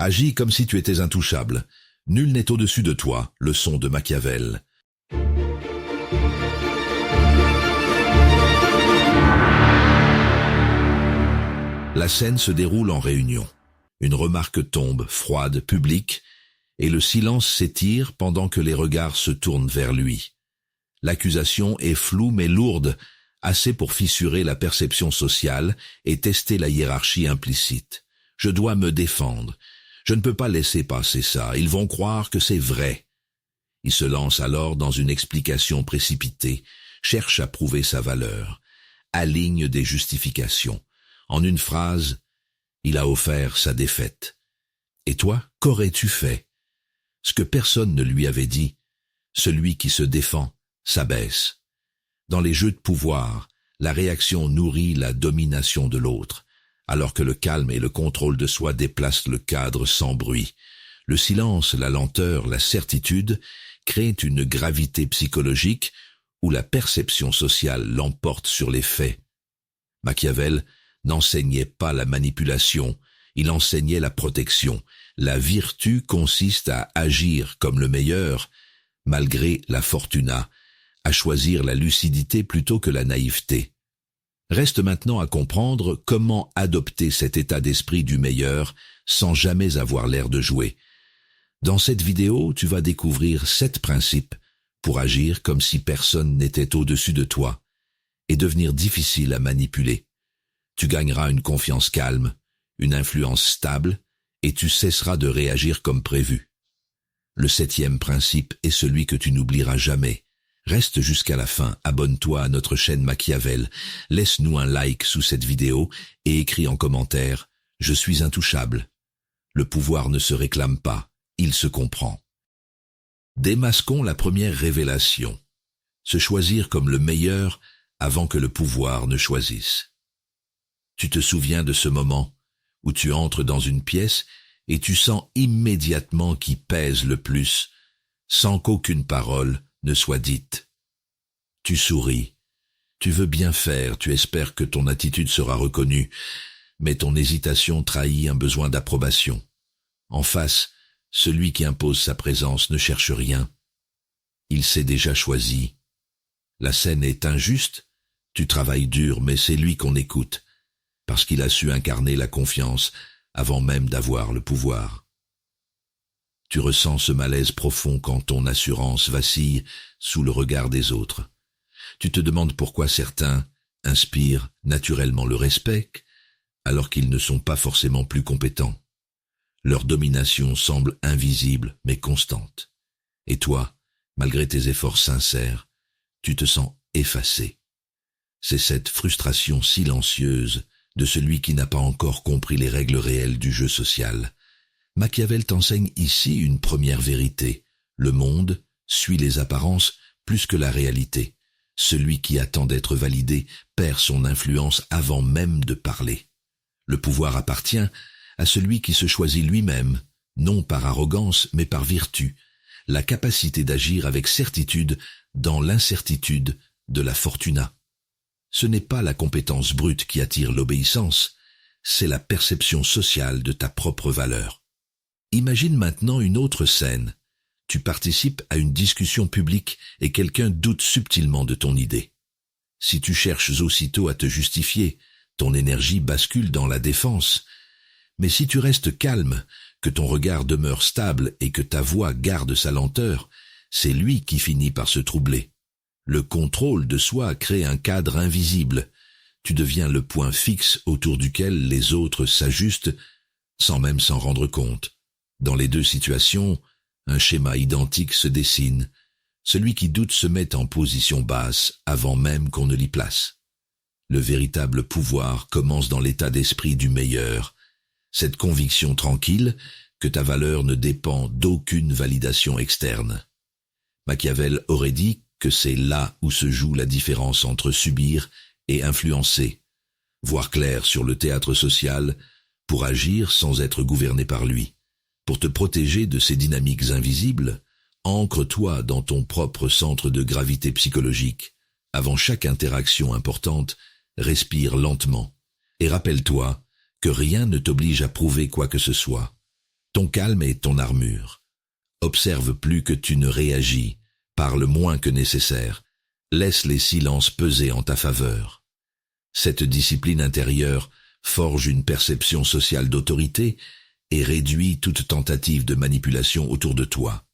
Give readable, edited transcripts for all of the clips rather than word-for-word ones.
Agis comme si tu étais intouchable. Nul n'est au-dessus de toi, leçon de Machiavel. La scène se déroule en réunion. Une remarque tombe, froide, publique, et le silence s'étire pendant que les regards se tournent vers lui. L'accusation est floue mais lourde, assez pour fissurer la perception sociale et tester la hiérarchie implicite. Je dois me défendre. Je ne peux pas laisser passer ça. Ils vont croire que c'est vrai. Il se lance alors dans une explication précipitée, cherche à prouver sa valeur, aligne des justifications. En une phrase, il a offert sa défaite. Et toi, qu'aurais-tu fait? Ce que personne ne lui avait dit, celui qui se défend s'abaisse. Dans les jeux de pouvoir, la réaction nourrit la domination de l'autre, alors que le calme et le contrôle de soi déplacent le cadre sans bruit. Le silence, la lenteur, la certitude créent une gravité psychologique où la perception sociale l'emporte sur les faits. Machiavel n'enseignait pas la manipulation, il enseignait la protection. La vertu consiste à agir comme le meilleur, malgré la fortuna, à choisir la lucidité plutôt que la naïveté. Reste maintenant à comprendre comment adopter cet état d'esprit du meilleur sans jamais avoir l'air de jouer. Dans cette vidéo, tu vas découvrir 7 principes pour agir comme si personne n'était au-dessus de toi et devenir difficile à manipuler. Tu gagneras une confiance calme, une influence stable et tu cesseras de réagir comme prévu. Le 7e principe est celui que tu n'oublieras jamais. Reste jusqu'à la fin, abonne-toi à notre chaîne Machiavel, laisse-nous un like sous cette vidéo et écris en commentaire « Je suis intouchable ». Le pouvoir ne se réclame pas, il se comprend. Démasquons la première révélation. Se choisir comme le meilleur avant que le pouvoir ne choisisse. Tu te souviens de ce moment où tu entres dans une pièce et tu sens immédiatement qui pèse le plus, sans qu'aucune parole ne soit dite. Tu souris, tu veux bien faire, tu espères que ton attitude sera reconnue, mais ton hésitation trahit un besoin d'approbation. En face, celui qui impose sa présence ne cherche rien. Il s'est déjà choisi. La scène est injuste, tu travailles dur, mais c'est lui qu'on écoute, parce qu'il a su incarner la confiance avant même d'avoir le pouvoir. Tu ressens ce malaise profond quand ton assurance vacille sous le regard des autres. Tu te demandes pourquoi certains inspirent naturellement le respect, alors qu'ils ne sont pas forcément plus compétents. Leur domination semble invisible mais constante. Et toi, malgré tes efforts sincères, tu te sens effacé. C'est cette frustration silencieuse de celui qui n'a pas encore compris les règles réelles du jeu social. Machiavel t'enseigne ici une première vérité. Le monde suit les apparences plus que la réalité. Celui qui attend d'être validé perd son influence avant même de parler. Le pouvoir appartient à celui qui se choisit lui-même, non par arrogance mais par vertu, la capacité d'agir avec certitude dans l'incertitude de la fortuna. Ce n'est pas la compétence brute qui attire l'obéissance, c'est la perception sociale de ta propre valeur. Imagine maintenant une autre scène. Tu participes à une discussion publique et quelqu'un doute subtilement de ton idée. Si tu cherches aussitôt à te justifier, ton énergie bascule dans la défense. Mais si tu restes calme, que ton regard demeure stable et que ta voix garde sa lenteur, c'est lui qui finit par se troubler. Le contrôle de soi crée un cadre invisible. Tu deviens le point fixe autour duquel les autres s'ajustent sans même s'en rendre compte. Dans les deux situations, un schéma identique se dessine. Celui qui doute se met en position basse avant même qu'on ne l'y place. Le véritable pouvoir commence dans l'état d'esprit du meilleur. Cette conviction tranquille que ta valeur ne dépend d'aucune validation externe. Machiavel aurait dit que c'est là où se joue la différence entre subir et influencer. Voir clair sur le théâtre social pour agir sans être gouverné par lui. Pour te protéger de ces dynamiques invisibles, ancre-toi dans ton propre centre de gravité psychologique. Avant chaque interaction importante, respire lentement et rappelle-toi que rien ne t'oblige à prouver quoi que ce soit. Ton calme est ton armure. Observe plus que tu ne réagis, parle moins que nécessaire, laisse les silences peser en ta faveur. Cette discipline intérieure forge une perception sociale d'autorité et réduit toute tentative de manipulation autour de toi.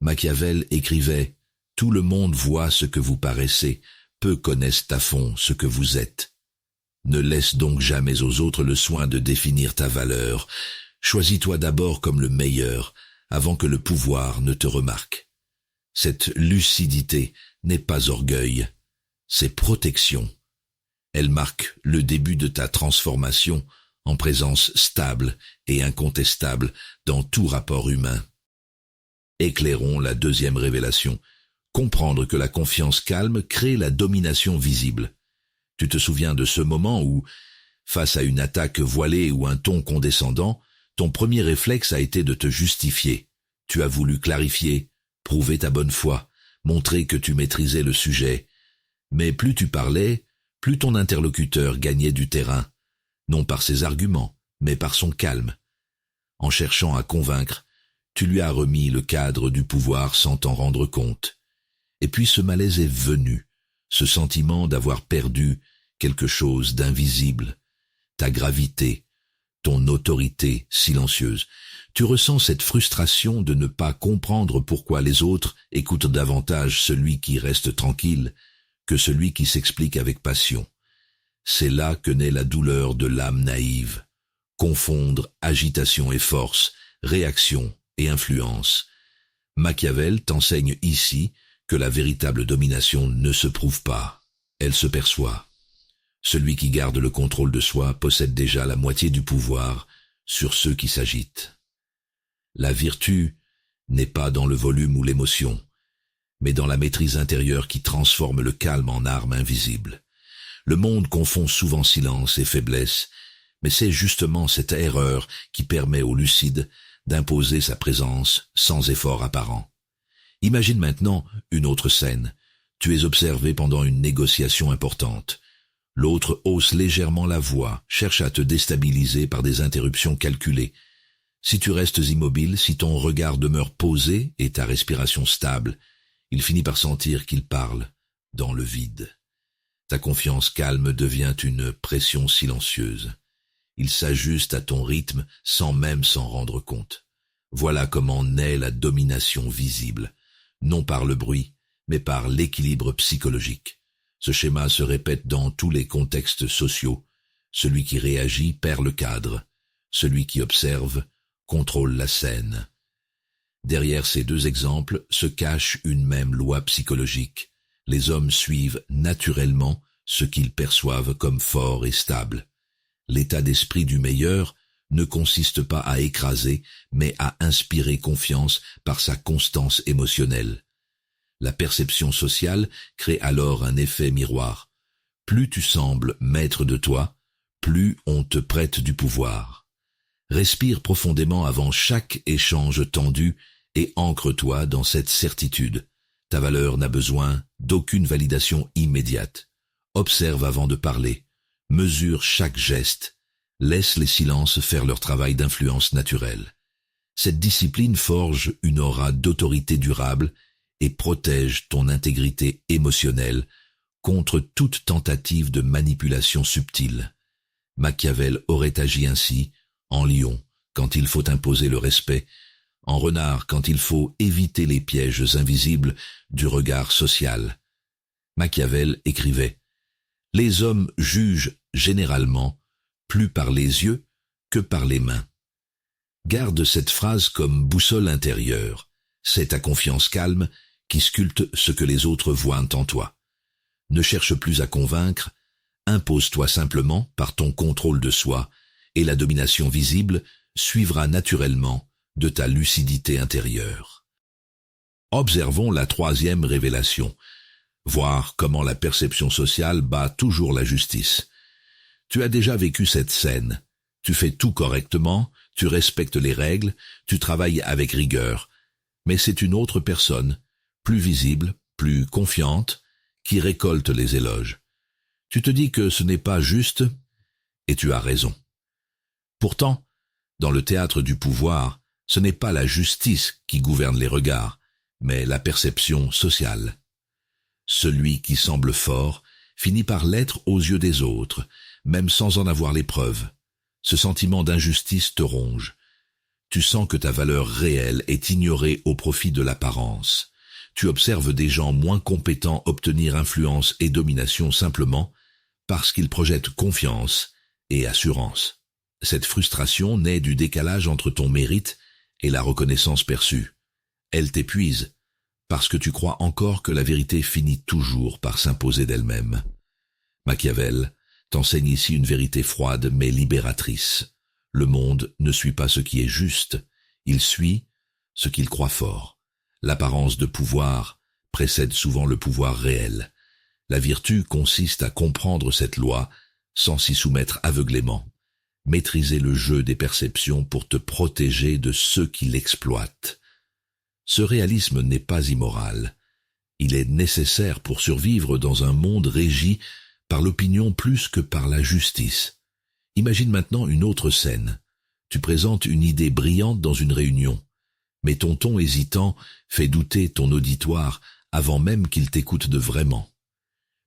Machiavel écrivait « Tout le monde voit ce que vous paraissez, peu connaissent à fond ce que vous êtes. » Ne laisse donc jamais aux autres le soin de définir ta valeur. Choisis-toi d'abord comme le meilleur, avant que le pouvoir ne te remarque. Cette lucidité n'est pas orgueil, c'est protection. Elle marque le début de ta transformation en présence stable et incontestable dans tout rapport humain. Éclairons la deuxième révélation. Comprendre que la confiance calme crée la domination visible. Tu te souviens de ce moment où, face à une attaque voilée ou un ton condescendant, ton premier réflexe a été de te justifier. Tu as voulu clarifier, prouver ta bonne foi, montrer que tu maîtrisais le sujet. Mais plus tu parlais, plus ton interlocuteur gagnait du terrain, non par ses arguments, mais par son calme. En cherchant à convaincre, tu lui as remis le cadre du pouvoir sans t'en rendre compte. Et puis ce malaise est venu, ce sentiment d'avoir perdu quelque chose d'invisible, ta gravité, ton autorité silencieuse. Tu ressens cette frustration de ne pas comprendre pourquoi les autres écoutent davantage celui qui reste tranquille que celui qui s'explique avec passion. C'est là que naît la douleur de l'âme naïve. Confondre agitation et force, réaction et influence. Machiavel t'enseigne ici que la véritable domination ne se prouve pas, elle se perçoit. Celui qui garde le contrôle de soi possède déjà la moitié du pouvoir sur ceux qui s'agitent. La vertu n'est pas dans le volume ou l'émotion, mais dans la maîtrise intérieure qui transforme le calme en arme invisible. Le monde confond souvent silence et faiblesse, mais c'est justement cette erreur qui permet au lucide d'imposer sa présence sans effort apparent. Imagine maintenant une autre scène. Tu es observé pendant une négociation importante. L'autre hausse légèrement la voix, cherche à te déstabiliser par des interruptions calculées. Si tu restes immobile, si ton regard demeure posé et ta respiration stable, il finit par sentir qu'il parle dans le vide. Ta confiance calme devient une pression silencieuse. Il s'ajuste à ton rythme sans même s'en rendre compte. Voilà comment naît la domination visible, non par le bruit, mais par l'équilibre psychologique. Ce schéma se répète dans tous les contextes sociaux. Celui qui réagit perd le cadre. Celui qui observe contrôle la scène. Derrière ces deux exemples se cache une même loi psychologique. Les hommes suivent naturellement ce qu'ils perçoivent comme fort et stable. L'état d'esprit du meilleur ne consiste pas à écraser, mais à inspirer confiance par sa constance émotionnelle. La perception sociale crée alors un effet miroir. Plus tu sembles maître de toi, plus on te prête du pouvoir. Respire profondément avant chaque échange tendu et ancre-toi dans cette certitude. Ta valeur n'a besoin d'aucune validation immédiate. Observe avant de parler. Mesure chaque geste. Laisse les silences faire leur travail d'influence naturelle. Cette discipline forge une aura d'autorité durable et protège ton intégrité émotionnelle contre toute tentative de manipulation subtile. Machiavel aurait agi ainsi, en lion, quand il faut imposer le respect, en renard quand il faut éviter les pièges invisibles du regard social. Machiavel écrivait « Les hommes jugent généralement plus par les yeux que par les mains. » Garde cette phrase comme boussole intérieure. C'est ta confiance calme qui sculpte ce que les autres voient en toi. Ne cherche plus à convaincre, impose-toi simplement par ton contrôle de soi et la domination visible suivra naturellement de ta lucidité intérieure. Observons la troisième révélation, voir comment la perception sociale bat toujours la justice. Tu as déjà vécu cette scène. Tu fais tout correctement, tu respectes les règles, tu travailles avec rigueur. Mais c'est une autre personne, plus visible, plus confiante, qui récolte les éloges. Tu te dis que ce n'est pas juste, et tu as raison. Pourtant, Dans le théâtre du pouvoir, ce n'est pas la justice qui gouverne les regards, mais la perception sociale. Celui qui semble fort finit par l'être aux yeux des autres, même sans en avoir les preuves. Ce sentiment d'injustice te ronge. Tu sens que ta valeur réelle est ignorée au profit de l'apparence. Tu observes des gens moins compétents obtenir influence et domination simplement parce qu'ils projettent confiance et assurance. Cette frustration naît du décalage entre ton mérite et la reconnaissance perçue. Elle t'épuise parce que tu crois encore que la vérité finit toujours par s'imposer d'elle-même. Machiavel t'enseigne ici une vérité froide mais libératrice. Le monde ne suit pas ce qui est juste, il suit ce qu'il croit fort. L'apparence de pouvoir précède souvent le pouvoir réel. La vertu consiste à comprendre cette loi sans s'y soumettre aveuglément. Maîtriser le jeu des perceptions pour te protéger de ceux qui l'exploitent. Ce réalisme n'est pas immoral. Il est nécessaire pour survivre dans un monde régi par l'opinion plus que par la justice. Imagine maintenant une autre scène. Tu présentes une idée brillante dans une réunion, mais ton ton hésitant fait douter ton auditoire avant même qu'il t'écoute de vraiment.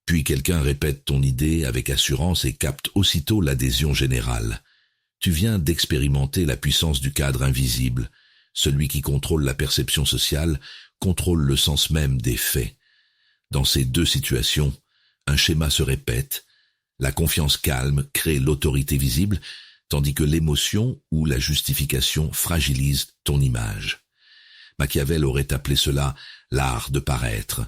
Puis quelqu'un répète ton idée avec assurance et capte aussitôt l'adhésion générale. Tu viens d'expérimenter la puissance du cadre invisible. Celui qui contrôle la perception sociale contrôle le sens même des faits. Dans ces deux situations, un schéma se répète. La confiance calme crée l'autorité visible, tandis que l'émotion ou la justification fragilise ton image. Machiavel aurait appelé cela l'art de paraître.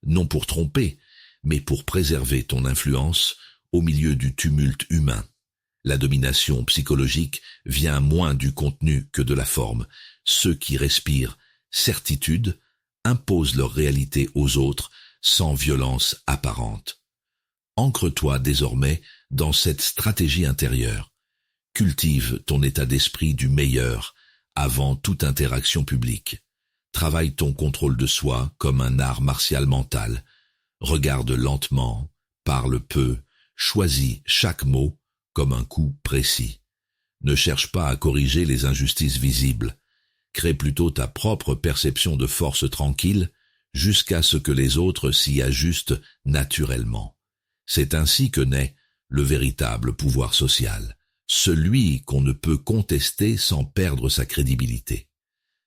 Non pour tromper, mais pour préserver ton influence au milieu du tumulte humain. La domination psychologique vient moins du contenu que de la forme. Ceux qui respirent certitude imposent leur réalité aux autres sans violence apparente. Ancre-toi désormais dans cette stratégie intérieure. Cultive ton état d'esprit du meilleur avant toute interaction publique. Travaille ton contrôle de soi comme un art martial mental. Regarde lentement, parle peu, choisis chaque mot comme un coup précis. Ne cherche pas à corriger les injustices visibles. Crée plutôt ta propre perception de force tranquille jusqu'à ce que les autres s'y ajustent naturellement. C'est ainsi que naît le véritable pouvoir social, celui qu'on ne peut contester sans perdre sa crédibilité.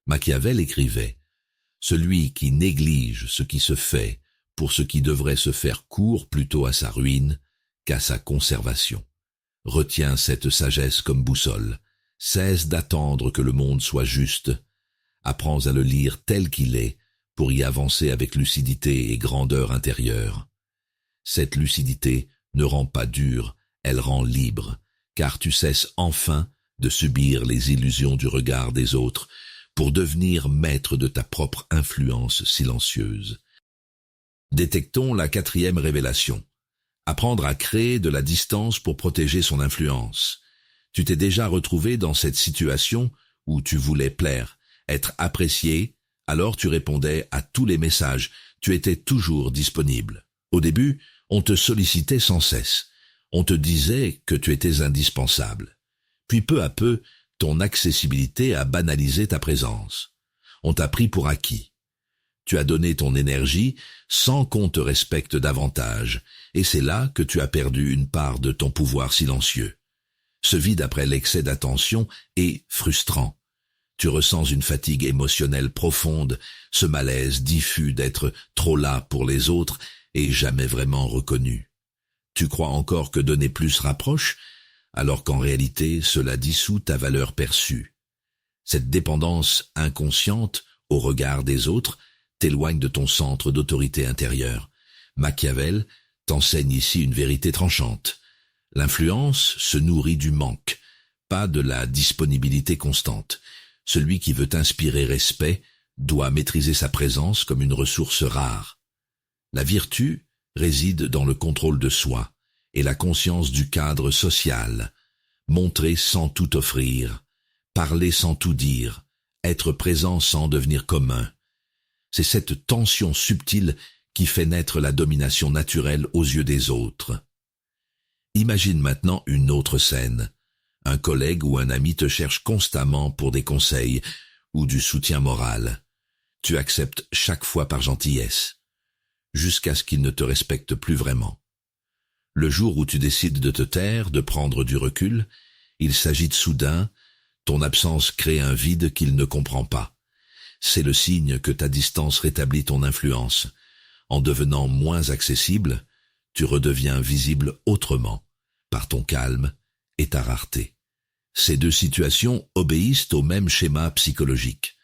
Machiavel écrivait « Celui qui néglige ce qui se fait pour ce qui devrait se faire court plutôt à sa ruine qu'à sa conservation. Retiens cette sagesse comme boussole. Cesse d'attendre que le monde soit juste. Apprends à le lire tel qu'il est pour y avancer avec lucidité et grandeur intérieure. Cette lucidité ne rend pas dur, elle rend libre, car tu cesses enfin de subir les illusions du regard des autres pour devenir maître de ta propre influence silencieuse. Détectons la 4e révélation. Apprendre à créer de la distance pour protéger son influence. Tu t'es déjà retrouvé dans cette situation où tu voulais plaire, être apprécié, alors tu répondais à tous les messages, tu étais toujours disponible. Au début, on te sollicitait sans cesse, on te disait que tu étais indispensable. Puis peu à peu, ton accessibilité a banalisé ta présence. On t'a pris pour acquis. Tu as donné ton énergie sans qu'on te respecte davantage, et c'est là que tu as perdu une part de ton pouvoir silencieux. Ce vide après l'excès d'attention est frustrant. Tu ressens une fatigue émotionnelle profonde, ce malaise diffus d'être trop là pour les autres et jamais vraiment reconnu. Tu crois encore que donner plus rapproche, alors qu'en réalité cela dissout ta valeur perçue. Cette dépendance inconsciente au regard des autres t'éloigne de ton centre d'autorité intérieure. Machiavel t'enseigne ici une vérité tranchante. L'influence se nourrit du manque, pas de la disponibilité constante. Celui qui veut inspirer respect doit maîtriser sa présence comme une ressource rare. La vertu réside dans le contrôle de soi et la conscience du cadre social. Montrer sans tout offrir, parler sans tout dire, être présent sans devenir commun. C'est cette tension subtile qui fait naître la domination naturelle aux yeux des autres. Imagine maintenant une autre scène. Un collègue ou un ami te cherche constamment pour des conseils ou du soutien moral. Tu acceptes chaque fois par gentillesse, jusqu'à ce qu'il ne te respecte plus vraiment. Le jour où tu décides de te taire, de prendre du recul, il s'agite soudain, ton absence crée un vide qu'il ne comprend pas. C'est le signe que ta distance rétablit ton influence. En devenant moins accessible, tu redeviens visible autrement, par ton calme et ta rareté. Ces deux situations obéissent au même schéma psychologique.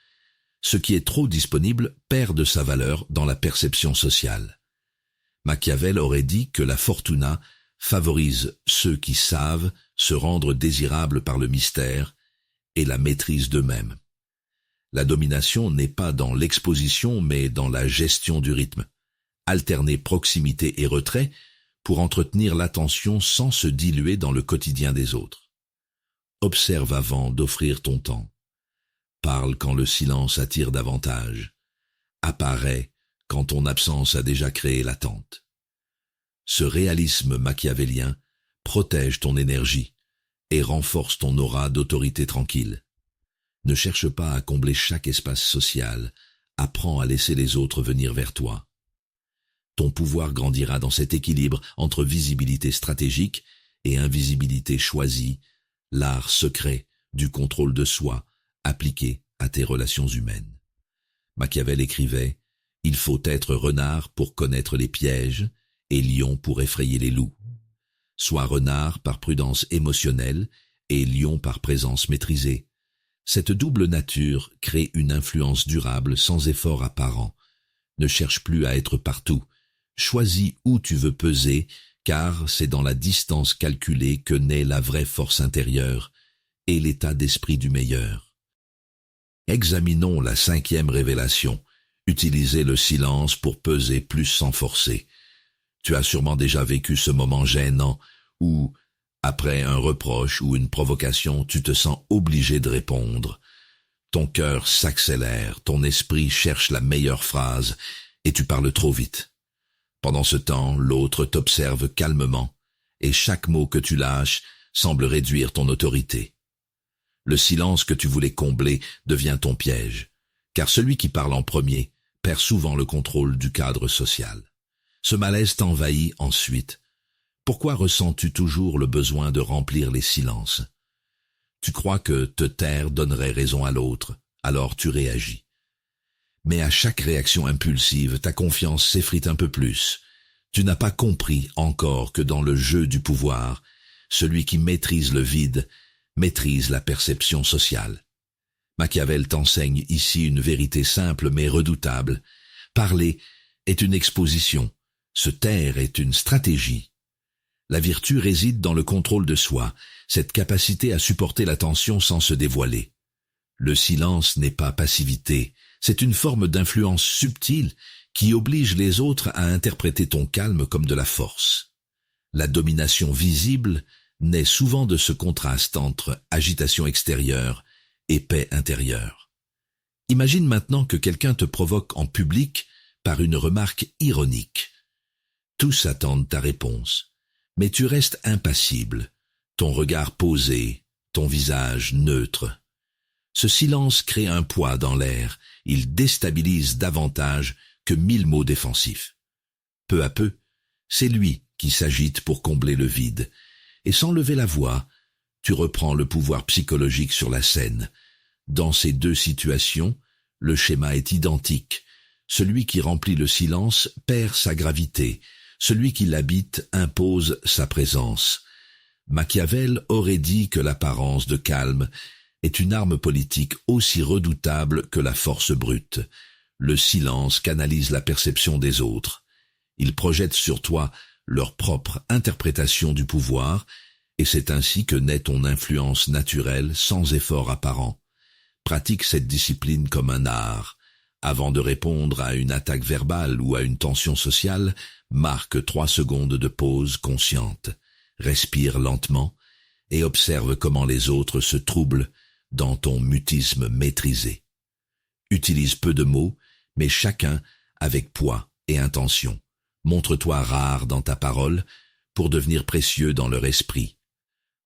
Ce qui est trop disponible perd de sa valeur dans la perception sociale. Machiavel aurait dit que la fortuna favorise ceux qui savent se rendre désirables par le mystère et la maîtrise d'eux-mêmes. La domination n'est pas dans l'exposition mais dans la gestion du rythme. Alterner proximité et retrait pour entretenir l'attention sans se diluer dans le quotidien des autres. Observe avant d'offrir ton temps. Parle quand le silence attire davantage. Apparaît quand ton absence a déjà créé l'attente. Ce réalisme machiavélien protège ton énergie et renforce ton aura d'autorité tranquille. Ne cherche pas à combler chaque espace social, apprends à laisser les autres venir vers toi. Ton pouvoir grandira dans cet équilibre entre visibilité stratégique et invisibilité choisie, l'art secret du contrôle de soi appliqué à tes relations humaines. Machiavel écrivait « Il faut être renard pour connaître les pièges et lion pour effrayer les loups. Sois renard par prudence émotionnelle et lion par présence maîtrisée. Cette double nature crée une influence durable sans effort apparent. Ne cherche plus à être partout. Choisis où tu veux peser, car c'est dans la distance calculée que naît la vraie force intérieure et l'état d'esprit du meilleur. Examinons la 5e révélation. Utilisez le silence pour peser plus sans forcer. Tu as sûrement déjà vécu ce moment gênant où, après un reproche ou une provocation, tu te sens obligé de répondre. Ton cœur s'accélère, ton esprit cherche la meilleure phrase et tu parles trop vite. Pendant ce temps, l'autre t'observe calmement et chaque mot que tu lâches semble réduire ton autorité. Le silence que tu voulais combler devient ton piège, car celui qui parle en premier perd souvent le contrôle du cadre social. Ce malaise t'envahit ensuite. Pourquoi ressens-tu toujours le besoin de remplir les silences? Tu crois que te taire donnerait raison à l'autre, alors tu réagis. Mais à chaque réaction impulsive, ta confiance s'effrite un peu plus. Tu n'as pas compris encore que dans le jeu du pouvoir, celui qui maîtrise le vide maîtrise la perception sociale. Machiavel t'enseigne ici une vérité simple mais redoutable. Parler est une exposition, se taire est une stratégie. La vertu réside dans le contrôle de soi, cette capacité à supporter la tension sans se dévoiler. Le silence n'est pas passivité, c'est une forme d'influence subtile qui oblige les autres à interpréter ton calme comme de la force. La domination visible naît souvent de ce contraste entre agitation extérieure et paix intérieure. Imagine maintenant que quelqu'un te provoque en public par une remarque ironique. Tous attendent ta réponse, mais tu restes impassible, ton regard posé, ton visage neutre. Ce silence crée un poids dans l'air, il déstabilise davantage que 1000 mots défensifs. Peu à peu, c'est lui qui s'agite pour combler le vide, et sans lever la voix, tu reprends le pouvoir psychologique sur la scène. Dans ces deux situations, le schéma est identique. Celui qui remplit le silence perd sa gravité, celui qui l'habite impose sa présence. Machiavel aurait dit que l'apparence de calme est une arme politique aussi redoutable que la force brute. Le silence canalise la perception des autres. Il projette sur toi leur propre interprétation du pouvoir, et c'est ainsi que naît ton influence naturelle sans effort apparent. Pratique cette discipline comme un art. Avant de répondre à une attaque verbale ou à une tension sociale, marque 3 secondes de pause consciente. Respire lentement et observe comment les autres se troublent dans ton mutisme maîtrisé. Utilise peu de mots, mais chacun avec poids et intention. Montre-toi rare dans ta parole pour devenir précieux dans leur esprit.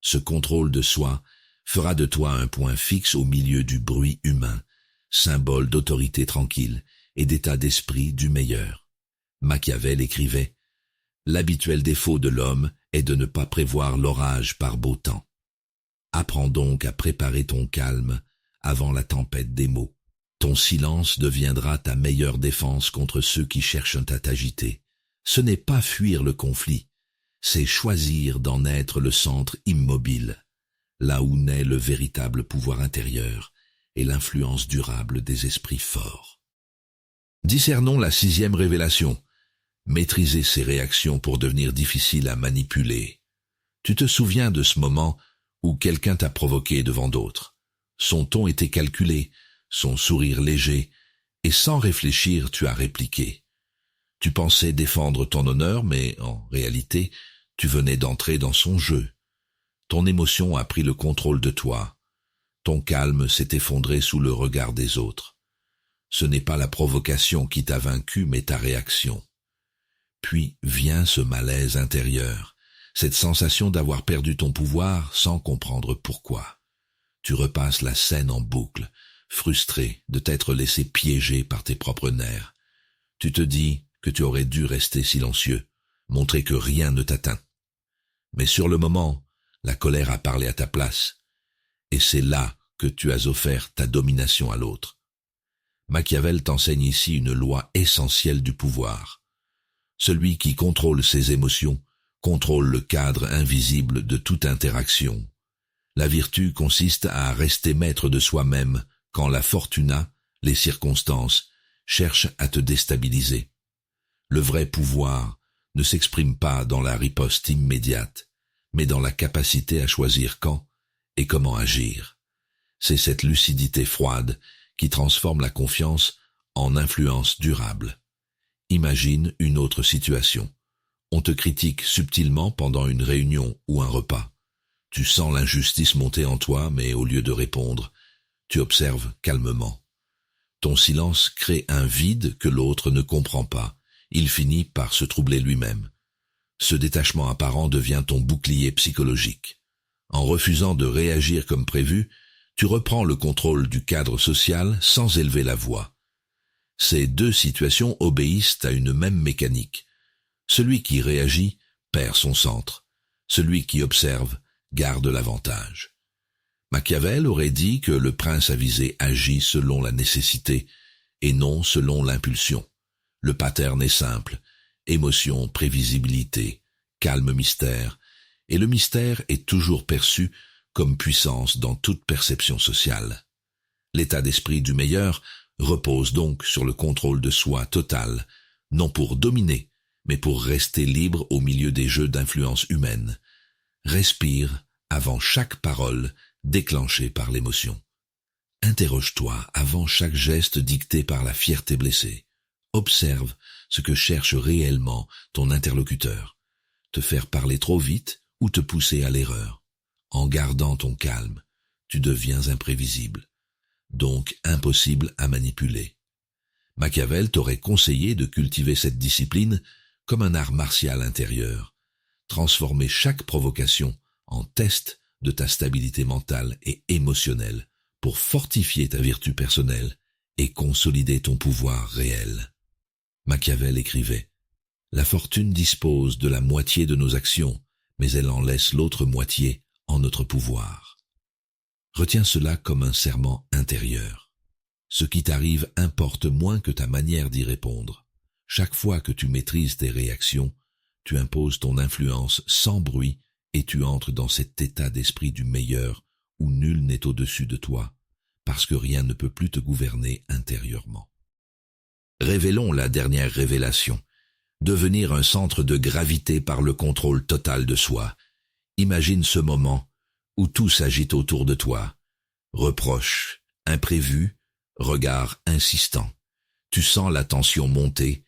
Ce contrôle de soi fera de toi un point fixe au milieu du bruit humain, symbole d'autorité tranquille et d'état d'esprit du meilleur. Machiavel écrivait « L'habituel défaut de l'homme est de ne pas prévoir l'orage par beau temps. Apprends donc à préparer ton calme avant la tempête des mots. Ton silence deviendra ta meilleure défense contre ceux qui cherchent à t'agiter. Ce n'est pas fuir le conflit, c'est choisir d'en être le centre immobile, là où naît le véritable pouvoir intérieur et l'influence durable des esprits forts. » Discernons la 6e révélation. Maîtriser ses réactions pour devenir difficile à manipuler. Tu te souviens de ce moment où quelqu'un t'a provoqué devant d'autres. Son ton était calculé, son sourire léger, et sans réfléchir tu as répliqué. Tu pensais défendre ton honneur, mais en réalité, tu venais d'entrer dans son jeu. Ton émotion a pris le contrôle de toi. Ton calme s'est effondré sous le regard des autres. Ce n'est pas la provocation qui t'a vaincu, mais ta réaction. Puis vient ce malaise intérieur, cette sensation d'avoir perdu ton pouvoir sans comprendre pourquoi. Tu repasses la scène en boucle, frustré de t'être laissé piéger par tes propres nerfs. Tu te dis que tu aurais dû rester silencieux, montrer que rien ne t'atteint. Mais sur le moment, la colère a parlé à ta place, et c'est là que tu as offert ta domination à l'autre. Machiavel t'enseigne ici une loi essentielle du pouvoir. Celui qui contrôle ses émotions contrôle le cadre invisible de toute interaction. La vertu consiste à rester maître de soi-même quand la fortuna, les circonstances, cherchent à te déstabiliser. Le vrai pouvoir ne s'exprime pas dans la riposte immédiate, mais dans la capacité à choisir quand et comment agir. C'est cette lucidité froide qui transforme la confiance en influence durable. Imagine une autre situation. On te critique subtilement pendant une réunion ou un repas. Tu sens l'injustice monter en toi, mais au lieu de répondre, tu observes calmement. Ton silence crée un vide que l'autre ne comprend pas. Il finit par se troubler lui-même. Ce détachement apparent devient ton bouclier psychologique. En refusant de réagir comme prévu, tu reprends le contrôle du cadre social sans élever la voix. Ces deux situations obéissent à une même mécanique. Celui qui réagit perd son centre. Celui qui observe garde l'avantage. Machiavel aurait dit que le prince avisé agit selon la nécessité et non selon l'impulsion. Le pattern est simple. Émotion, prévisibilité, calme, mystère. Et le mystère est toujours perçu comme puissance dans toute perception sociale. L'état d'esprit du meilleur repose donc sur le contrôle de soi total, non pour dominer, mais pour rester libre au milieu des jeux d'influence humaine. Respire avant chaque parole déclenchée par l'émotion. Interroge-toi avant chaque geste dicté par la fierté blessée. Observe ce que cherche réellement ton interlocuteur. Te faire parler trop vite ou te pousser à l'erreur. En gardant ton calme, tu deviens imprévisible, donc impossible à manipuler. Machiavel t'aurait conseillé de cultiver cette discipline comme un art martial intérieur, transformer chaque provocation en test de ta stabilité mentale et émotionnelle pour fortifier ta vertu personnelle et consolider ton pouvoir réel. Machiavel écrivait « La fortune dispose de la moitié de nos actions, mais elle en laisse l'autre moitié en notre pouvoir. » Retiens cela comme un serment intérieur. Ce qui t'arrive importe moins que ta manière d'y répondre. Chaque fois que tu maîtrises tes réactions, tu imposes ton influence sans bruit et tu entres dans cet état d'esprit du meilleur où nul n'est au-dessus de toi, parce que rien ne peut plus te gouverner intérieurement. Révélons la dernière révélation. Devenir un centre de gravité par le contrôle total de soi. Imagine ce moment où tout s'agite autour de toi. Reproches, imprévus, regards insistants. Tu sens la tension monter.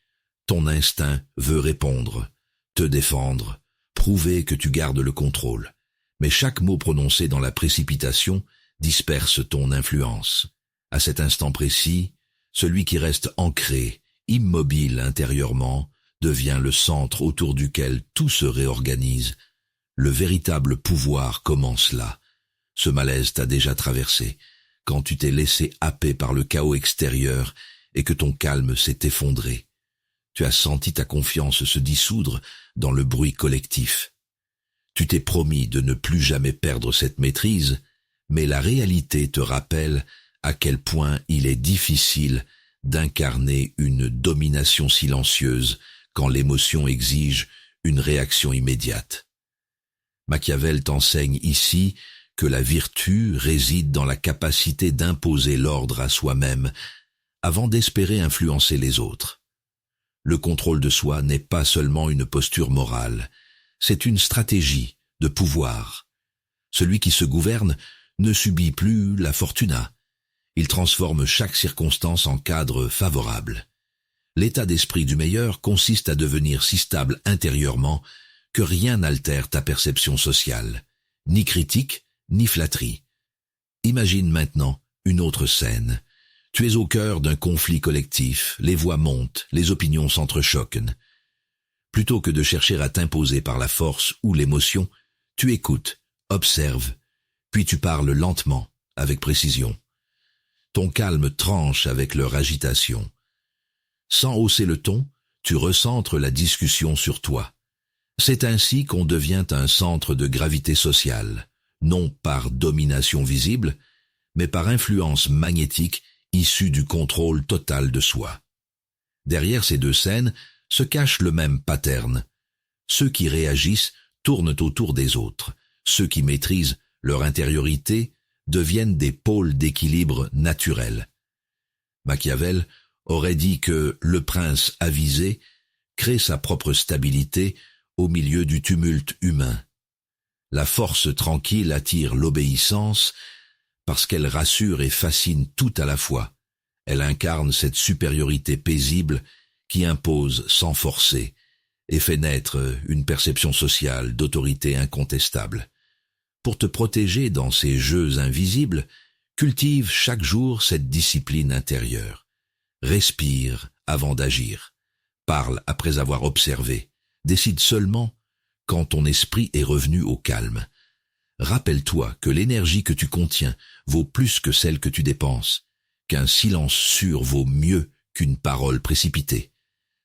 Ton instinct veut répondre, te défendre, prouver que tu gardes le contrôle. Mais chaque mot prononcé dans la précipitation disperse ton influence. À cet instant précis, celui qui reste ancré, immobile intérieurement, devient le centre autour duquel tout se réorganise, Le véritable pouvoir commence là. Ce malaise t'a déjà traversé, quand tu t'es laissé happer par le chaos extérieur et que ton calme s'est effondré. Tu as senti ta confiance se dissoudre dans le bruit collectif. Tu t'es promis de ne plus jamais perdre cette maîtrise, mais la réalité te rappelle à quel point il est difficile d'incarner une domination silencieuse quand l'émotion exige une réaction immédiate. Machiavel t'enseigne ici que la vertu réside dans la capacité d'imposer l'ordre à soi-même avant d'espérer influencer les autres. Le contrôle de soi n'est pas seulement une posture morale, c'est une stratégie de pouvoir. Celui qui se gouverne ne subit plus la fortuna. Il transforme chaque circonstance en cadre favorable. L'état d'esprit du meilleur consiste à devenir si stable intérieurement que rien n'altère ta perception sociale, ni critique, ni flatterie. Imagine maintenant une autre scène. Tu es au cœur d'un conflit collectif, les voix montent, les opinions s'entrechoquent. Plutôt que de chercher à t'imposer par la force ou l'émotion, tu écoutes, observes, puis tu parles lentement, avec précision. Ton calme tranche avec leur agitation. Sans hausser le ton, tu recentres la discussion sur toi. C'est ainsi qu'on devient un centre de gravité sociale, non par domination visible, mais par influence magnétique issue du contrôle total de soi. Derrière ces deux scènes se cache le même pattern. Ceux qui réagissent tournent autour des autres. Ceux qui maîtrisent leur intériorité deviennent des pôles d'équilibre naturels. Machiavel aurait dit que le prince avisé crée sa propre stabilité au milieu du tumulte humain. La force tranquille attire l'obéissance parce qu'elle rassure et fascine tout à la fois. Elle incarne cette supériorité paisible qui impose sans forcer et fait naître une perception sociale d'autorité incontestable. Pour te protéger dans ces jeux invisibles, cultive chaque jour cette discipline intérieure. Respire avant d'agir. Parle après avoir observé. Décide seulement quand ton esprit est revenu au calme. Rappelle-toi que l'énergie que tu contiens vaut plus que celle que tu dépenses, qu'un silence sûr vaut mieux qu'une parole précipitée.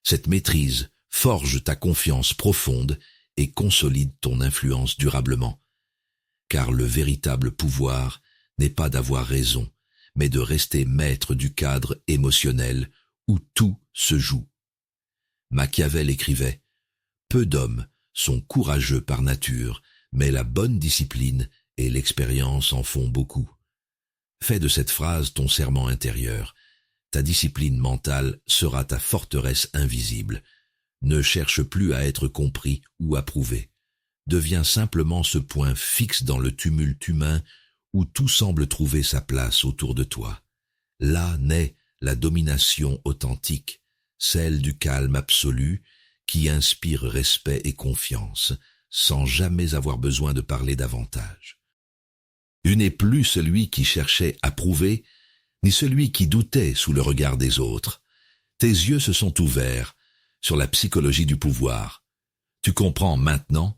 Cette maîtrise forge ta confiance profonde et consolide ton influence durablement. Car le véritable pouvoir n'est pas d'avoir raison, mais de rester maître du cadre émotionnel où tout se joue. Machiavel écrivait « Peu d'hommes sont courageux par nature, mais la bonne discipline et l'expérience en font beaucoup. » Fais de cette phrase ton serment intérieur. Ta discipline mentale sera ta forteresse invisible. Ne cherche plus à être compris ou approuvé. Deviens simplement ce point fixe dans le tumulte humain où tout semble trouver sa place autour de toi. Là naît la domination authentique, celle du calme absolu qui inspire respect et confiance, sans jamais avoir besoin de parler davantage. Tu n'es plus celui qui cherchait à prouver, ni celui qui doutait sous le regard des autres. Tes yeux se sont ouverts sur la psychologie du pouvoir. Tu comprends maintenant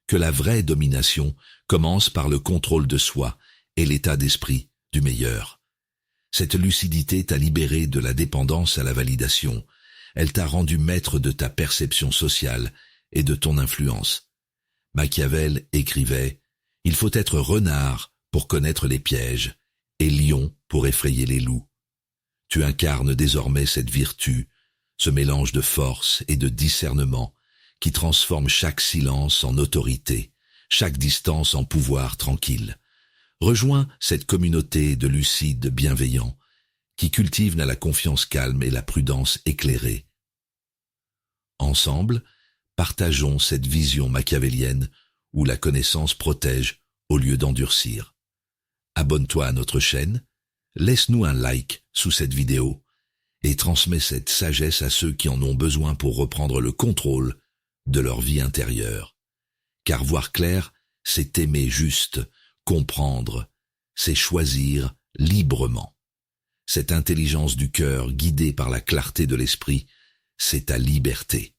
que la vraie domination commence par le contrôle de soi et l'état d'esprit du meilleur. Cette lucidité t'a libéré de la dépendance à la validation. Elle t'a rendu maître de ta perception sociale et de ton influence. Machiavel écrivait « Il faut être renard pour connaître les pièges et lion pour effrayer les loups. » Tu incarnes désormais cette vertu, ce mélange de force et de discernement qui transforme chaque silence en autorité, chaque distance en pouvoir tranquille. Rejoins cette communauté de lucides bienveillants qui cultivent la confiance calme et la prudence éclairée. Ensemble, partageons cette vision machiavélienne où la connaissance protège au lieu d'endurcir. Abonne-toi à notre chaîne, laisse-nous un like sous cette vidéo et transmets cette sagesse à ceux qui en ont besoin pour reprendre le contrôle de leur vie intérieure. Car voir clair, c'est aimer juste, comprendre, c'est choisir librement. Cette intelligence du cœur guidée par la clarté de l'esprit, c'est ta liberté.